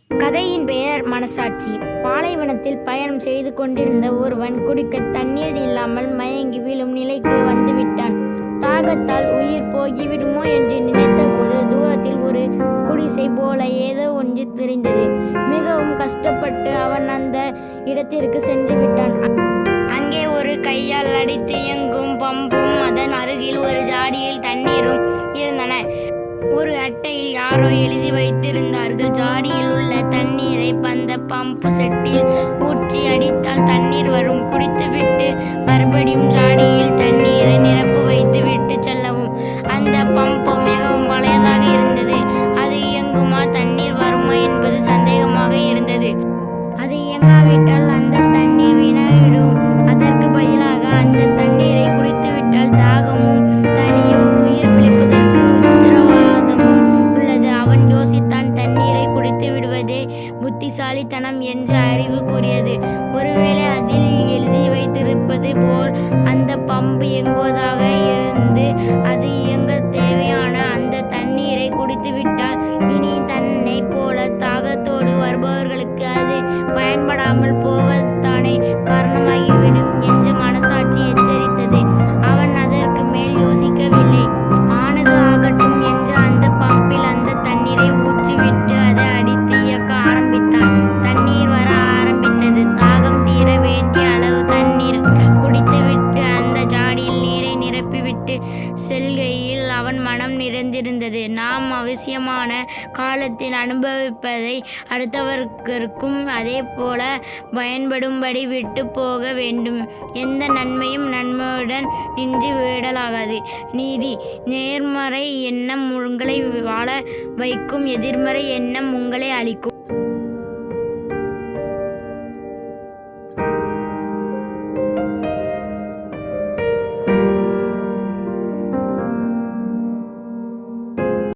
கதையின் பெயர் மனசாட்சி. பாலைவனத்தில் பயணம் செய்து கொண்டிருந்த ஒருவன் குடிக்க தண்ணீர் இல்லாமல் மயங்கி விழும் நிலைக்கு வந்துவிட்டான். தாகத்தால் உயிர் போய்விடுமோ என்று நினைத்தபோது தூரத்தில் ஒரு குடிசை போல ஏதோ ஒன்று தெரிந்தது. மிகவும் கஷ்டப்பட்டு அவன் அந்த இடத்திற்கு சென்று விட்டான். அங்கே ஒரு கையால் அடித்து இயங்கும் பம்பும் அதன் அருகில் ஒரு ஜாடியில் தண்ணீரும் இருந்தன. ஒரு அட்டையில் யாரோ எழுதி வைத்திருந்தார்கள். ஜாடியில் உள்ள தண்ணீரை அந்த பம்பு செட்டில் ஊற்றி அடித்தால் தண்ணீர் வரும். குடித்துவிட்டு மறுபடியும் ஜாடியில் தண்ணீரை நிரப்பு வைத்துவிட்டு செல்லவும். அந்த பம்பு மிகவும் பழையதாக இருந்தது. அது இயங்குமா, தண்ணீர் வருமா என்பது சந்தேகமாக இருந்தது. அது இயங்காவிட்டால் அந்த தண்ணீர் வீணாகிடும். அதற்கு பதிலாக அந்த தண்ணீரை குடித்துவிட்டால் தாகமும் தனியும் உயிர் பிழைப்பதற்கு உத்தரவாதமும் உள்ளது. அவன் யோசித்தான், தண்ணீரை குடித்து விடுவதே புத்திசாலித்தனம் என்று அறிவு கூறியது. ஒருவேளை அதில் எழுதி வைத்திருப்பது போல் அந்த பம்பு இயங்குவதாக இருந்து அது இயங்க தேவையான அந்த தண்ணீரை குடித்துவிட்டால் இனி தன்னை போல தாகத்தோடு வருபவர்களுக்கு அது பயன்படாமல் போகத்தானே காரணமாகிவிடும் என்று மனசாட்சி எச்சரித்தது. அவன் அதற்கு மேல் யோசிக்கவில்லை. ஆனது ஆகட்டும் என்று அந்த பம்பில் அந்த தண்ணீரை ஊற்றிவிட்டு அதை அடித்து இயக்க ஆரம்பித்தான். தண்ணீர் வர ஆரம்பித்தது. தாகம் தீர வேண்டிய அளவு தண்ணீர் குடித்துவிட்டு அந்த ஜாடியில் நீரை நிரப்பிவிட்டு செல்கையில் அவன் மனம் நிறைந்திருந்தது. நாம் அவசியமான காலத்தில் அனுபவிப்பதை அடுத்தவர்களுக்கும் அதே போல பயன்படும்படி விட்டு போக வேண்டும். எந்த நன்மையும் நன்மையுடன் நின்று விடலாகாது. நீதி. நேர்மறை எண்ணம் உங்களை வாழ வைக்கும், எதிர்மறை எண்ணம் உங்களை அழிக்கும்.